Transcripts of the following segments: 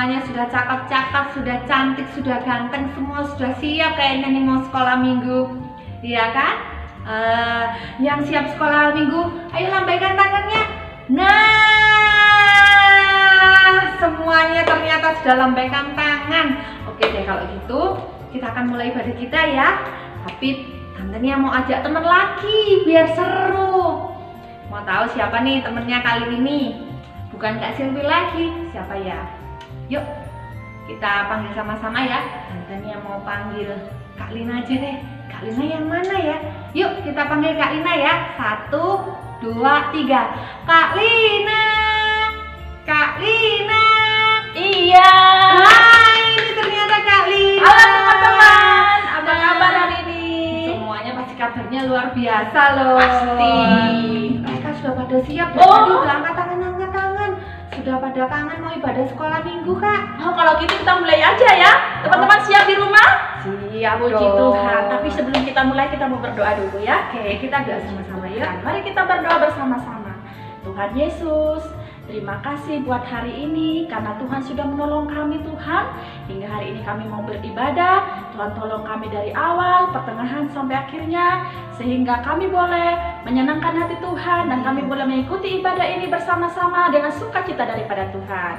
semuanya sudah cakep-cakep, sudah cantik, sudah ganteng, semua sudah siap kayaknya nih mau sekolah minggu, iya kan? Yang siap sekolah minggu, ayo lambaikan tangannya. Nah, semuanya ternyata sudah lambaikan tangan. Oke deh, kalau gitu kita akan mulai ibadah kita ya. Tapi Tante Nia mau ajak temen lagi biar seru. Mau tahu siapa nih temennya kali ini? Bukan Kak Silvi lagi, siapa ya? Yuk kita panggil sama-sama ya. Tante Nia mau panggil Kak Lina aja deh. Kak Lina yang mana ya? Yuk kita panggil Kak Lina ya. 1, 2, 3. Kak Lina, Kak Lina. Iya. Hai, ini ternyata Kak Lina. Halo teman-teman, apa kabar hari ini? Semuanya pasti kabarnya luar biasa loh. Pasti. Mereka sudah pada siap. Oh. Tadi udah angkat tangan. Sudah pada kangen mau ibadah sekolah minggu Kak. Oh, kalau gitu kita mulai aja ya. Teman-teman siap di rumah? Siap Puji Tuhan. Tapi sebelum kita mulai kita mau berdoa dulu ya. Oke, kita doa sama-sama yuk. Dan mari kita berdoa bersama-sama. Tuhan Yesus, terima kasih buat hari ini karena Tuhan sudah menolong kami Tuhan. Hingga hari ini kami mau beribadah. Tuhan tolong kami dari awal, pertengahan sampai akhirnya. Sehingga kami boleh menyenangkan hati Tuhan dan kami boleh mengikuti ibadah ini bersama-sama dengan sukacita daripada Tuhan.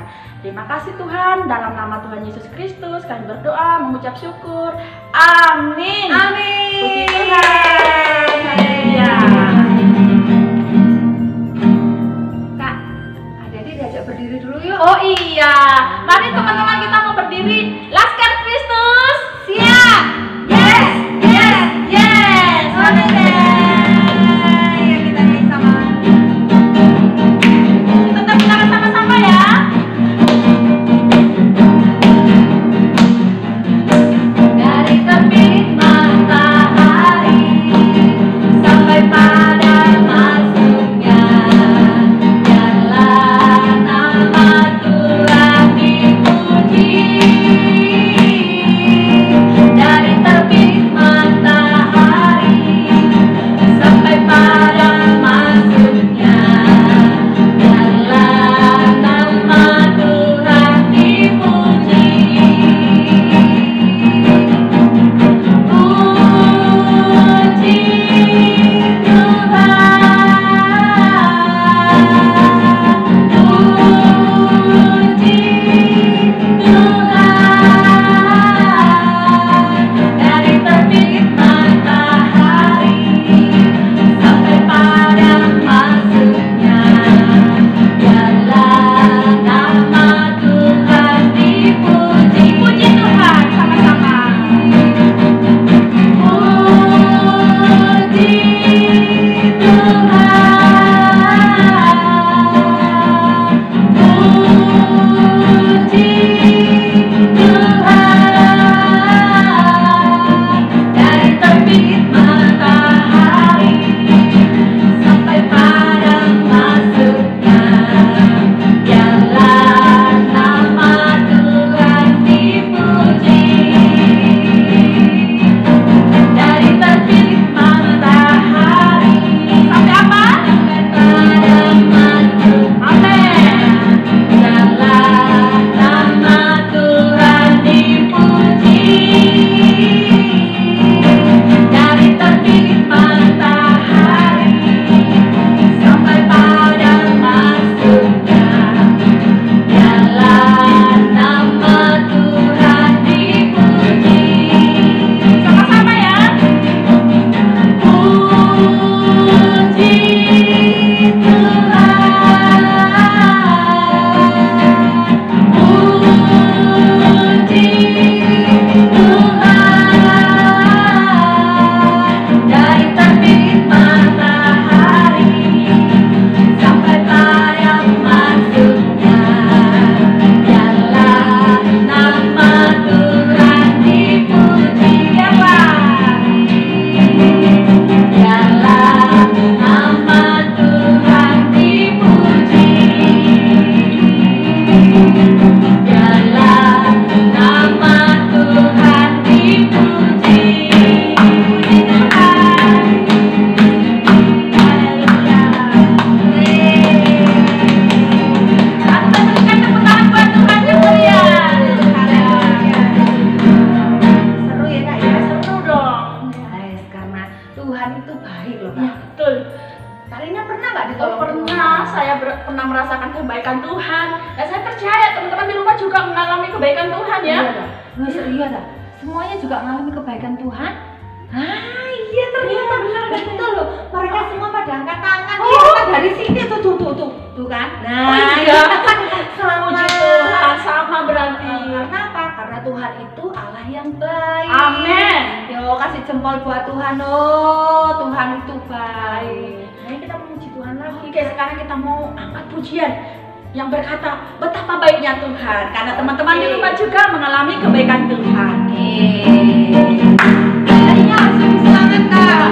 Terima kasih Tuhan, dalam nama Tuhan Yesus Kristus kami berdoa, mengucap syukur. Amin. Amin. Puji Tuhan. Haleluya. Kak, adik-adik diajak berdiri dulu yuk. Oh iya, mari teman-teman kita mau berdiri. Laskar Kristus, Siap. yes, yes, yes. Oke deh. Ya kita nyanyi sama. Kita tepuk tangan sama-sama ya. Dari terbit matahari sampai pada masuknya, biarlah nama Tuhan dipuji. saya pernah merasakan kebaikan Tuhan. Dan saya percaya teman-teman di rumah juga mengalami kebaikan Tuhan ya. Iya dah. Semuanya juga mengalami kebaikan Tuhan. Iya ternyata betul loh. Mereka semua pada angkat tangan. Kita dari sini tuh kan. Nah, iya. Selamat. Puji Tuhan, sama berarti. Karena apa? Karena Tuhan itu Allah yang baik. Amin. Yo, kasih jempol buat Tuhan. Oh, Tuhan itu baik. Nah, kita memuji Tuhan lagi. Oke, sekarang kita mau angkat pujian yang berkata betapa baiknya Tuhan. Karena teman-teman di rumah juga mengalami kebaikan Tuhan. Tadinya langsung semangat Kak.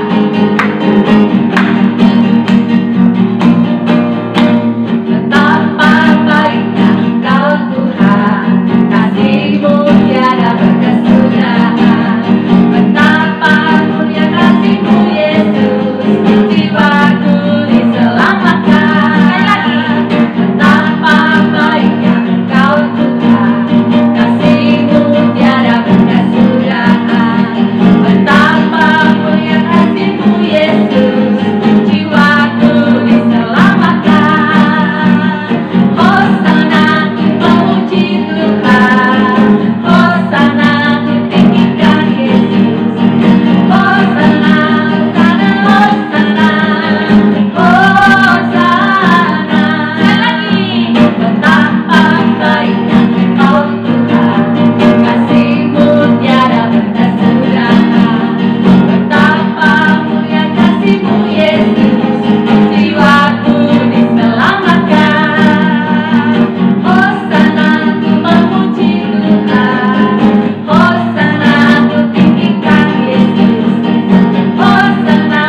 Betapa baiknya Engkau Tuhan, kasih-Mu tiada berkesudahan. Betapa mulia kasih-Mu Yesus, jiwaku diselamatkan. Betapa baiknya Engkau Tuhan, kasih-Mu tiada berkesudahan. Betapa mulia kasih-Mu Yesus, jiwaku diselamatkan. Hosana memuji Tuhan, Hosana tinggikan Yesus. Hosana, Hosana, Hosana, Hosana. Sekali lagi, betapa baiknya Engkau Tuhan, kasih-Mu tiada berkesudahan. Betapa mulia kasih-Mu Yesus, jiwaku diselamatkan. Hosana memuji Tuhan, Hosana tinggikan Yesus. Hosana,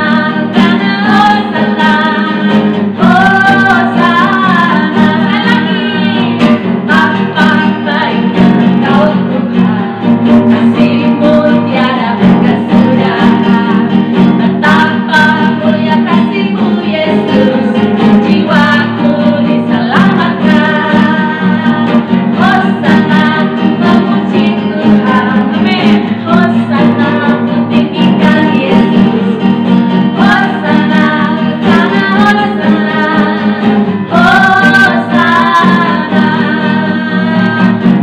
Hosana, Hosana, Hosana. Betapa baiknya Engkau Tuhan, kasih-Mu tiada berkesudahan. Betapa mulia kasih-Mu Yesus, jiwaku diselamatkan. Hosana memuji Tuhan, amin. Hosana tinggikan Yesus. Hosana, Hosana, Hosana, Hosana.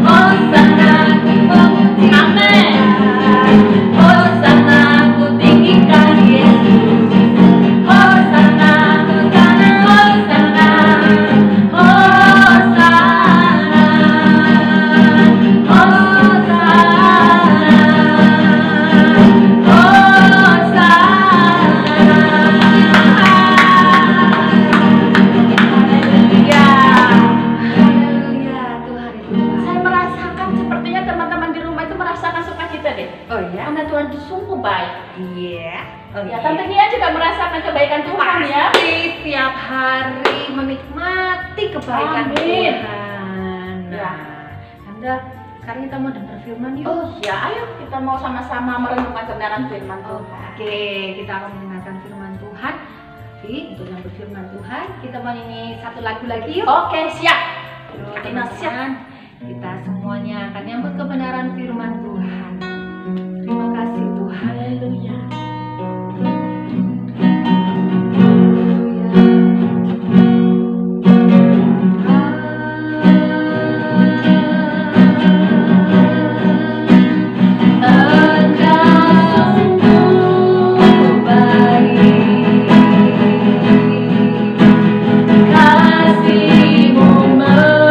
Hosana memuji, amin. Hosana tinggikan Yesus. Hosana, Hosana, Hosana, Hosana, Saya merasakan sepertinya teman-teman di rumah itu merasakan sukacita deh. Oh iya? Karena Tuhan itu sungguh baik. Iya. Ya, Tante Nia juga merasakan kebaikan Tuhan ya. Pasti tiap hari menikmati kebaikan Amin. Tuhan. Ya. Tante, sekarang kita mau dengar firman yuk. Oh ya, ayo kita mau sama-sama merenungkan kebenaran firman Tuhan. Oke, kita akan mendengarkan firman Tuhan. Tapi untuk yang berfirman Tuhan, kita mau nyanyi satu lagu lagi yuk. Oke, siap. Yuk, teman-teman, kita semuanya akan nyambut kebenaran firman Tuhan. Terima kasih Tuhan. Haleluya. Kasih-Mu melimpah.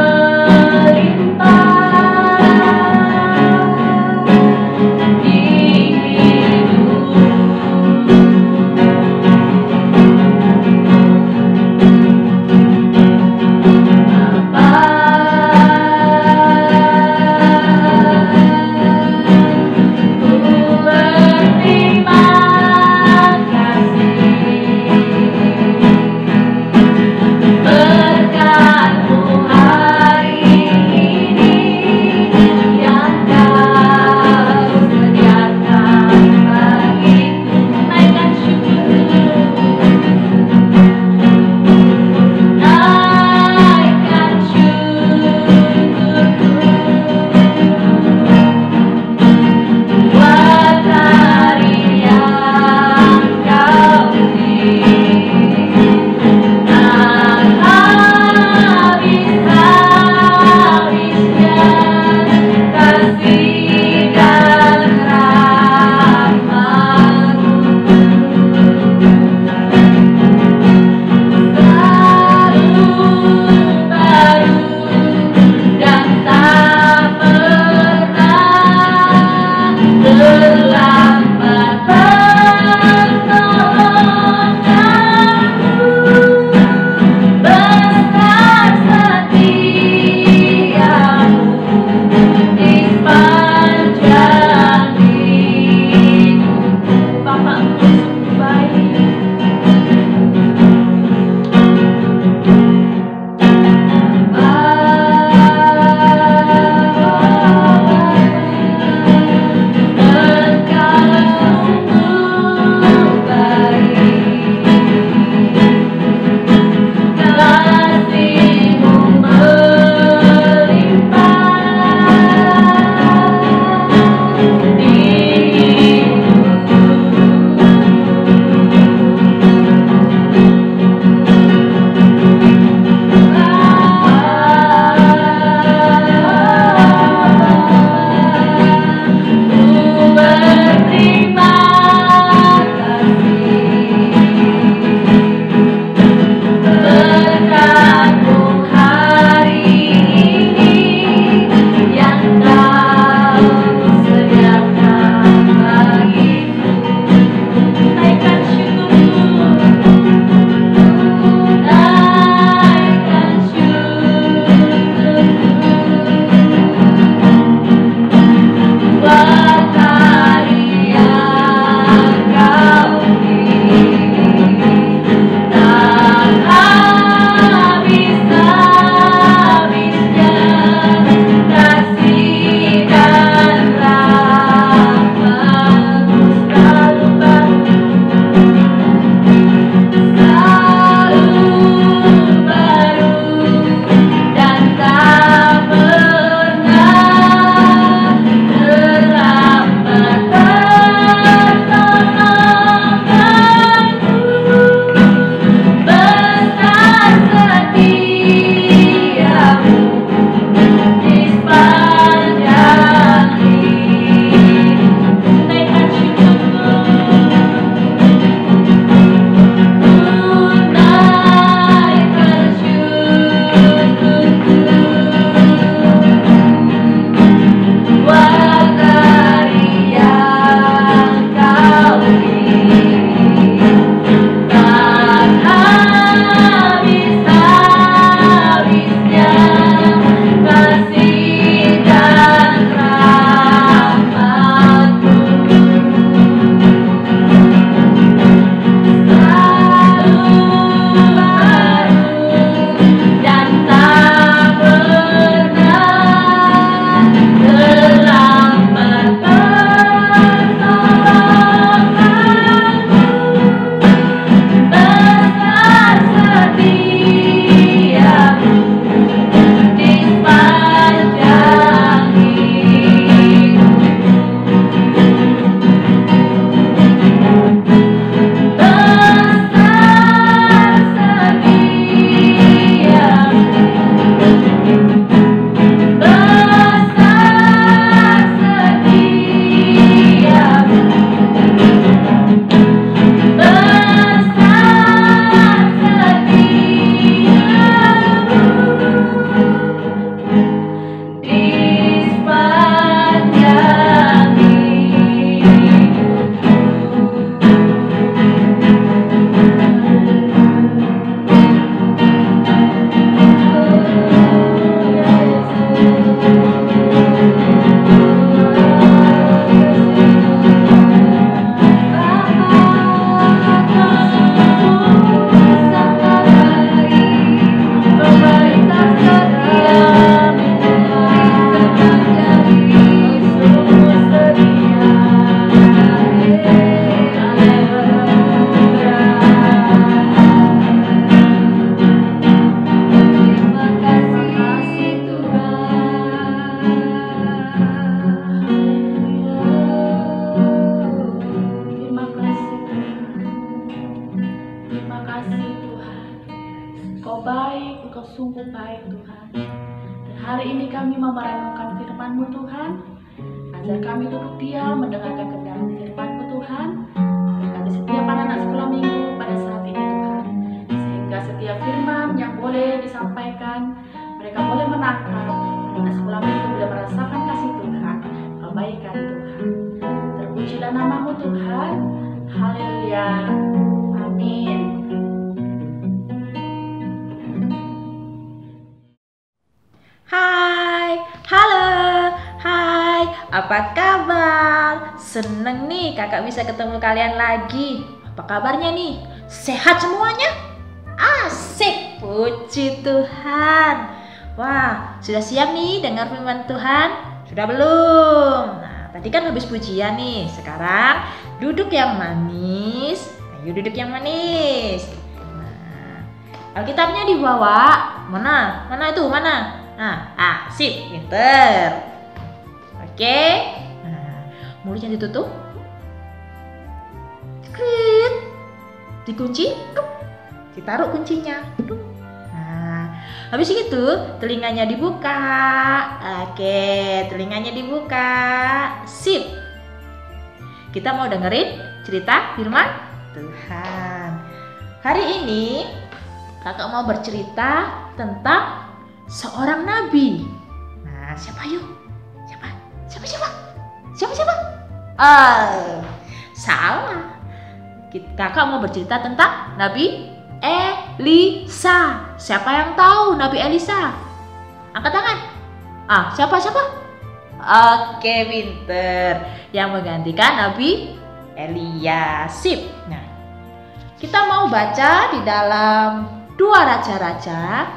sungguh baik Tuhan. Dan hari ini kami mau merenungkan firman-Mu Tuhan. Ajar kami duduk diam mendengarkan kebenaran firman-Mu Tuhan. Berkati setiap anak-anak sekolah minggu pada saat ini Tuhan. Sehingga setiap firman yang boleh disampaikan, mereka boleh menangkap. Anak sekolah minggu boleh merasakan kasih Tuhan, kebaikan Tuhan. Terpujilah nama-Mu Tuhan. Haleluya. Amin. Hai, halo, hai, apa kabar? Seneng nih kakak bisa ketemu kalian lagi. Apa kabarnya nih? Sehat semuanya? Asik, puji Tuhan. Wah, sudah siap nih dengar firman Tuhan? Sudah belum? Nah, tadi kan habis pujian nih. Sekarang duduk yang manis. Ayo duduk yang manis. Nah, Alkitabnya dibawa. Mana? Mana itu? Mana? Nah, sip, pinter. Oke. Nah, mulutnya ditutup. Krit. Dikunci. Ditaruh kuncinya. Nah, habis itu telinganya dibuka. Oke, telinganya dibuka. Sip. Kita mau dengerin cerita firman Tuhan. Hari ini kakak mau bercerita tentang seorang nabi. Nah, siapa yuk? Siapa? Salah. Kakak mau bercerita tentang Nabi Elisa. Siapa yang tahu Nabi Elisa? Angkat tangan. Siapa? Oke, pinter. Yang menggantikan Nabi Elia. Sip. Nah, kita mau baca di dalam 2 Raja-Raja.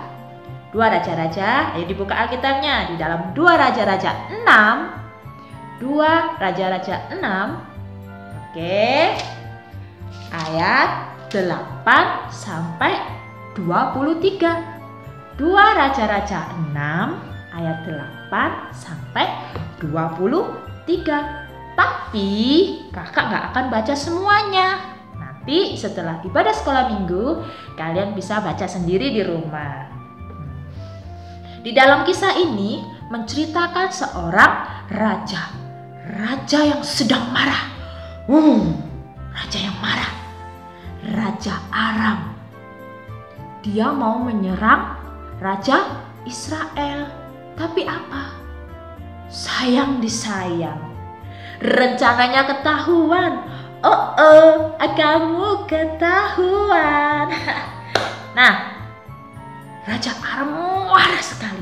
2 Raja-Raja, ayo dibuka Alkitabnya di dalam 2 Raja-Raja 6. 2 Raja-Raja 6. Oke. Ayat 8 sampai 23. 2 Raja-Raja 6 ayat 8 sampai 23. Tapi kakak gak akan baca semuanya. Nanti setelah ibadah sekolah minggu kalian bisa baca sendiri di rumah. Di dalam kisah ini menceritakan seorang raja yang sedang marah. Raja yang marah. Raja Aram. Dia mau menyerang Raja Israel. Tapi apa? Sayang disayang. Rencananya ketahuan. Kamu ketahuan. Nah, Raja Aram marah sekali.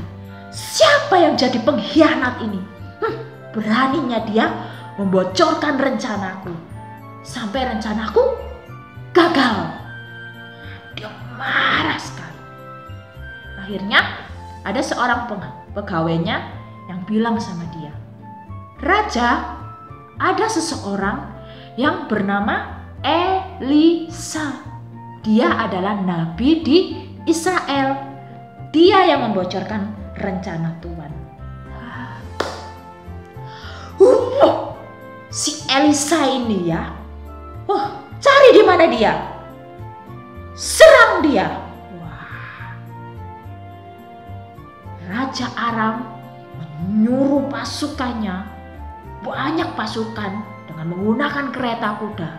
Siapa yang jadi pengkhianat ini? Beraninya dia membocorkan rencanaku. Sampai rencanaku gagal. Dia marah sekali. Akhirnya ada seorang pegawainya yang bilang sama dia, "Raja, ada seseorang yang bernama Elisa. Dia adalah nabi di Israel. Dia yang membocorkan rencana Tuhan." Si Elisa ini ya. Cari di mana dia. Serang dia. Raja Aram menyuruh pasukannya, banyak pasukan dengan menggunakan kereta kuda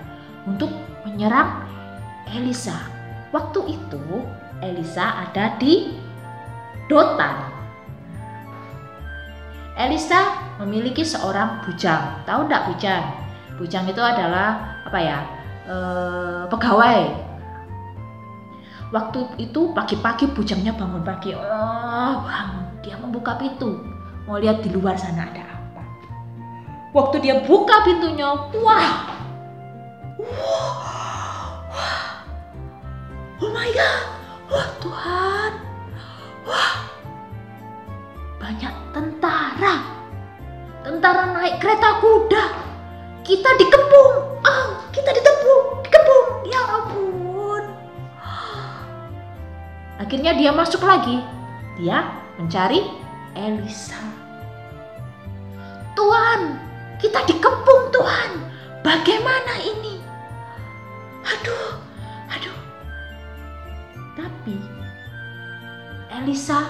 untuk menyerang Elisa. Waktu itu Elisa ada di Dotan. Elisa memiliki seorang bujang. Tahu enggak bujang? Bujang itu adalah pegawai. Waktu itu pagi-pagi bujangnya bangun pagi. Bangun. Dia membuka pintu. Mau lihat di luar sana ada apa. Waktu dia buka pintunya, oh my God. Tuhan. Banyak tentara. Tentara naik kereta kuda. Kita dikepung. Kita dikepung. Ya ampun. Akhirnya dia masuk lagi. Dia mencari Elisa. "Tuhan, kita dikepung Tuhan. Bagaimana ini?" Aduh. Tapi Elisa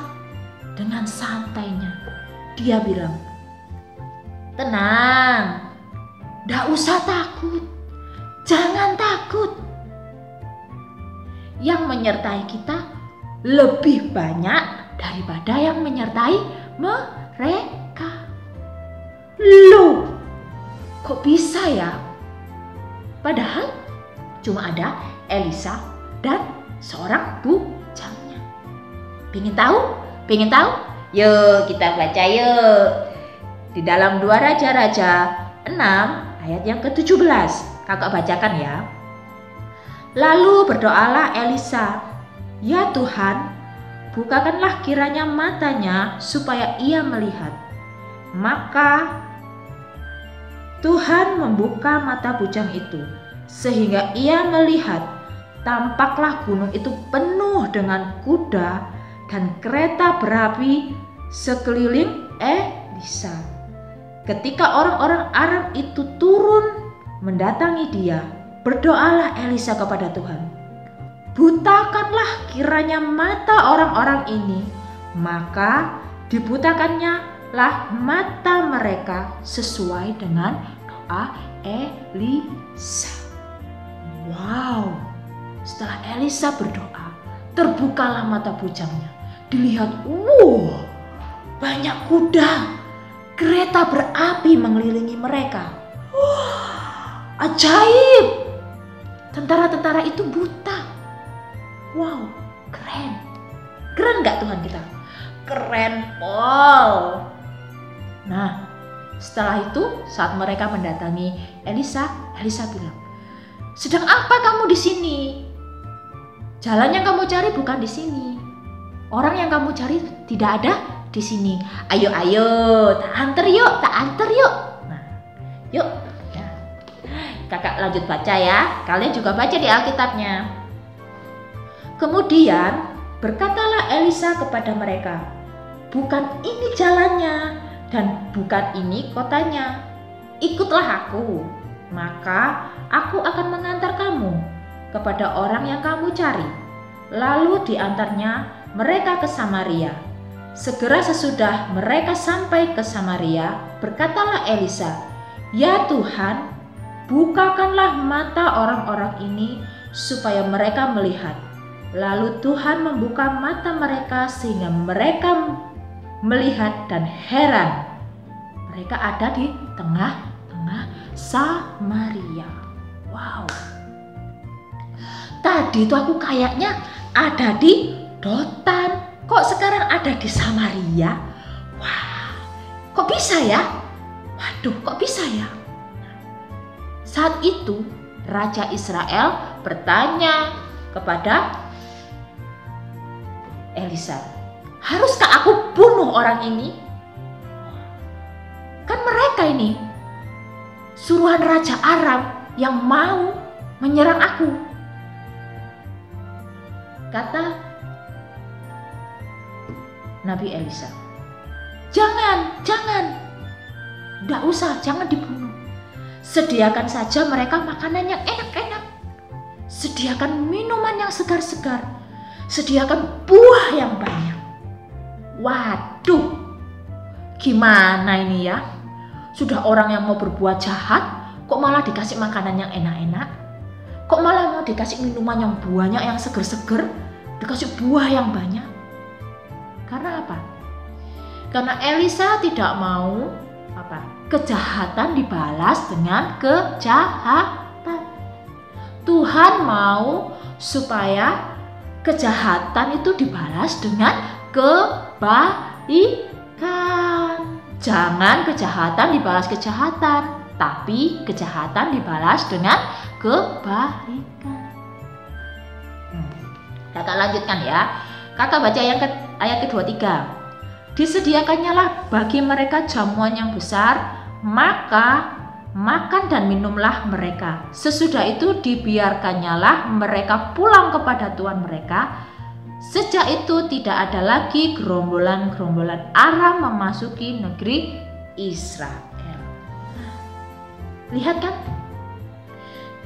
dengan santainya dia bilang, "Tenang, nggak usah takut, jangan takut. Yang menyertai kita lebih banyak daripada yang menyertai mereka." Loh, kok bisa ya? Padahal cuma ada Elisa dan seorang bujangnya. Pengen tahu? Pengen tahu? Yuk kita baca yuk. Di dalam 2 Raja-Raja 6 ayat yang ke-17. Kakak bacakan ya. Lalu berdoalah Elisa, "Ya Tuhan, bukakanlah kiranya matanya supaya ia melihat." Maka Tuhan membuka mata bujang itu sehingga ia melihat. Tampaklah gunung itu penuh dengan kuda dan kereta berapi sekeliling Elisa. Ketika orang-orang Aram itu turun mendatangi dia, berdoalah Elisa kepada Tuhan, "Butakanlah kiranya mata orang-orang ini." Maka dibutakannya lah mata mereka sesuai dengan doa Elisa. Wow, setelah Elisa berdoa, terbukalah mata bujangnya. Dilihat, banyak kuda, kereta berapi mengelilingi mereka. Ajaib! Tentara-tentara itu buta. Wow, keren. Keren gak Tuhan kita? Keren, Paul. Nah, setelah itu saat mereka mendatangi Elisa, Elisa bilang, "Sedang apa kamu di sini? Jalan yang kamu cari bukan di sini. Orang yang kamu cari tidak ada di sini. Ayo, tak antar yuk. Nah, yuk. Ya. Kakak lanjut baca ya. Kalian juga baca di Alkitabnya. Kemudian berkatalah Elisa kepada mereka, "Bukan ini jalannya dan bukan ini kotanya. Ikutlah aku, maka aku akan mengantar kamu kepada orang yang kamu cari." Lalu diantarnya mereka ke Samaria. Segera sesudah mereka sampai ke Samaria, berkatalah Elisa, "Ya Tuhan, bukakanlah mata orang-orang ini supaya mereka melihat." Lalu Tuhan membuka mata mereka sehingga mereka melihat dan heran. Mereka ada di tengah-tengah Samaria. Wow. Tadi tuh aku kayaknya ada di Dotan. Kok sekarang ada di Samaria? Wah, kok bisa ya? Waduh, kok bisa ya? Saat itu Raja Israel bertanya kepada Elisa, "Haruskah aku bunuh orang ini? Kan mereka ini suruhan Raja Aram yang mau menyerang aku." Kata Nabi Elisa, Jangan. Nggak usah, jangan dibunuh. Sediakan saja mereka makanan yang enak-enak. Sediakan minuman yang segar-segar. Sediakan buah yang banyak." Waduh, gimana ini ya? Sudah orang yang mau berbuat jahat, kok malah dikasih makanan yang enak-enak? Kok malah mau dikasih minuman yang banyak, yang seger-seger? Dikasih buah yang banyak? Karena apa? Karena Elisa tidak mau kejahatan dibalas dengan kejahatan. Tuhan mau supaya kejahatan itu dibalas dengan kebaikan. Jangan kejahatan dibalas kejahatan, tapi kejahatan dibalas dengan kebaikan. Kakak lanjutkan ya. Kakak baca ayat ke-23. "Disediakannyalah bagi mereka jamuan yang besar, maka makan dan minumlah mereka. Sesudah itu dibiarkannyalah mereka pulang kepada Tuhan mereka. Sejak itu tidak ada lagi gerombolan-gerombolan Aram memasuki negeri Israel." Lihat kan?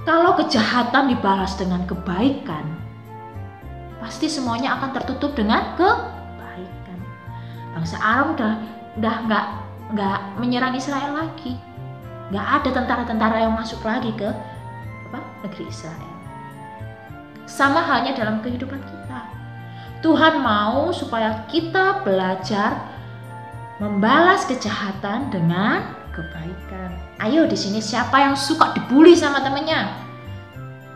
Kalau kejahatan dibalas dengan kebaikan, pasti semuanya akan tertutup dengan bangsa Aram udah nggak menyerang Israel lagi. Nggak ada tentara-tentara yang masuk lagi ke negeri Israel. Sama halnya dalam kehidupan kita. Tuhan mau supaya kita belajar membalas kejahatan dengan kebaikan. Ayo di sini siapa yang suka dibully sama temennya?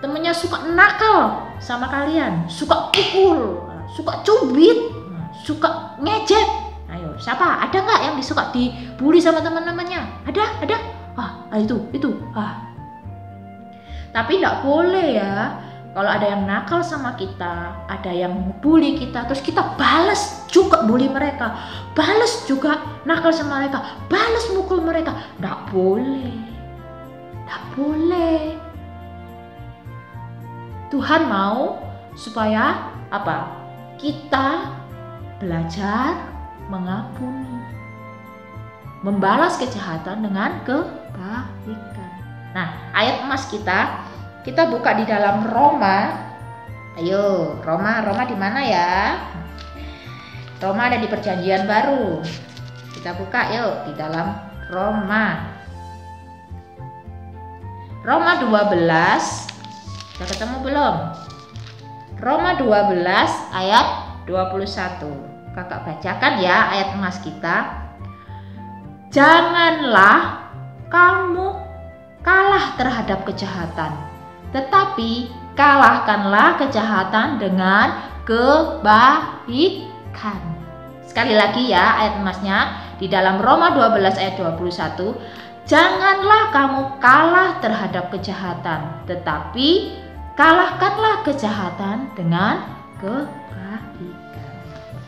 Temennya suka nakal sama kalian, suka pukul, suka cubit, suka ngejek. Ayo, siapa? Ada nggak yang suka dibully sama teman-temannya? Ada. Itu. Tapi nggak boleh ya. Kalau ada yang nakal sama kita, ada yang bully kita, terus kita balas juga bully mereka, balas juga nakal sama mereka, balas mukul mereka. Nggak boleh. Tuhan mau supaya apa? Kita belajar mengampuni, membalas kejahatan dengan kebaikan. Nah, ayat emas kita buka di dalam Roma. Ayo, Roma di mana ya? Roma ada di Perjanjian Baru. Kita buka yuk di dalam Roma. Roma 12. Sudah ketemu belum? Roma 12 ayat 21. Kakak bacakan ya ayat emas kita. Janganlah kamu kalah terhadap kejahatan, tetapi kalahkanlah kejahatan dengan kebaikan. Sekali lagi ya ayat emasnya di dalam Roma 12 ayat 21. Janganlah kamu kalah terhadap kejahatan, tetapi kalahkanlah kejahatan dengan kebaikan.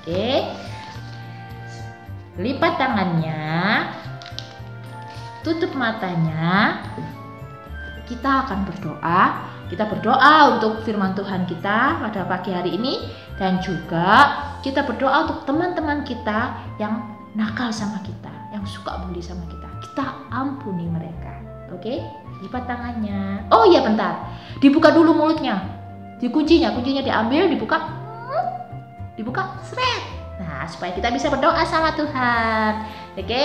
Oke. Lipat tangannya, tutup matanya. Kita akan berdoa. Kita berdoa untuk firman Tuhan kita pada pagi hari ini, dan juga kita berdoa untuk teman-teman kita yang nakal sama kita, yang suka bully sama kita. Kita ampuni mereka. Oke? Lipat tangannya. Oh iya, bentar. Dibuka dulu mulutnya. Kuncinya diambil, dibuka. Seret. Nah, supaya kita bisa berdoa sama Tuhan. Oke?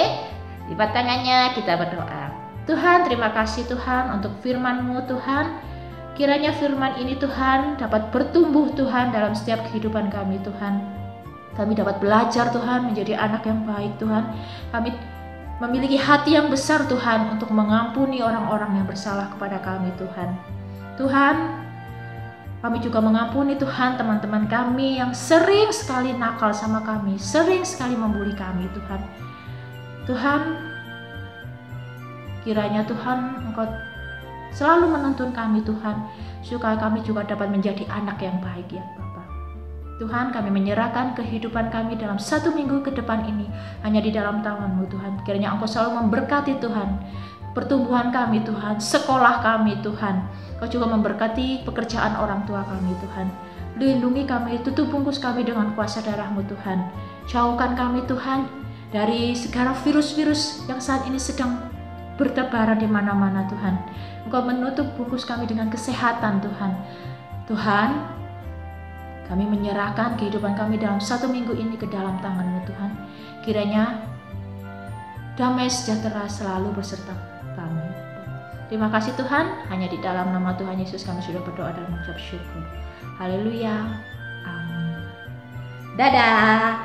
Lipat tangannya, kita berdoa. Tuhan, terima kasih Tuhan untuk firman-Mu Tuhan. Kiranya firman ini Tuhan dapat bertumbuh Tuhan dalam setiap kehidupan kami Tuhan. Kami dapat belajar Tuhan menjadi anak yang baik Tuhan. Kami memiliki hati yang besar Tuhan untuk mengampuni orang-orang yang bersalah kepada kami Tuhan. Tuhan, kami juga mengampuni Tuhan teman-teman kami yang sering sekali nakal sama kami, sering sekali membuli kami Tuhan. Tuhan, kiranya Tuhan Engkau selalu menuntun kami Tuhan, supaya kami juga dapat menjadi anak yang baik ya Bapa. Tuhan, kami menyerahkan kehidupan kami dalam 1 minggu ke depan ini hanya di dalam tangan-Mu Tuhan. Kiranya Engkau selalu memberkati Tuhan pertumbuhan kami Tuhan, sekolah kami Tuhan. Kau juga memberkati pekerjaan orang tua kami Tuhan. Lindungi kami, tutup bungkus kami dengan kuasa darah-Mu Tuhan. Jauhkan kami Tuhan dari segala virus-virus yang saat ini sedang bertebaran di mana-mana Tuhan. Engkau menutup bungkus kami dengan kesehatan Tuhan. Tuhan, kami menyerahkan kehidupan kami dalam 1 minggu ini ke dalam tangan-Mu Tuhan. Kiranya damai sejahtera selalu beserta kami. Terima kasih Tuhan, hanya di dalam nama Tuhan Yesus kami sudah berdoa dan mengucap syukur. Haleluya. Amin. Dadah.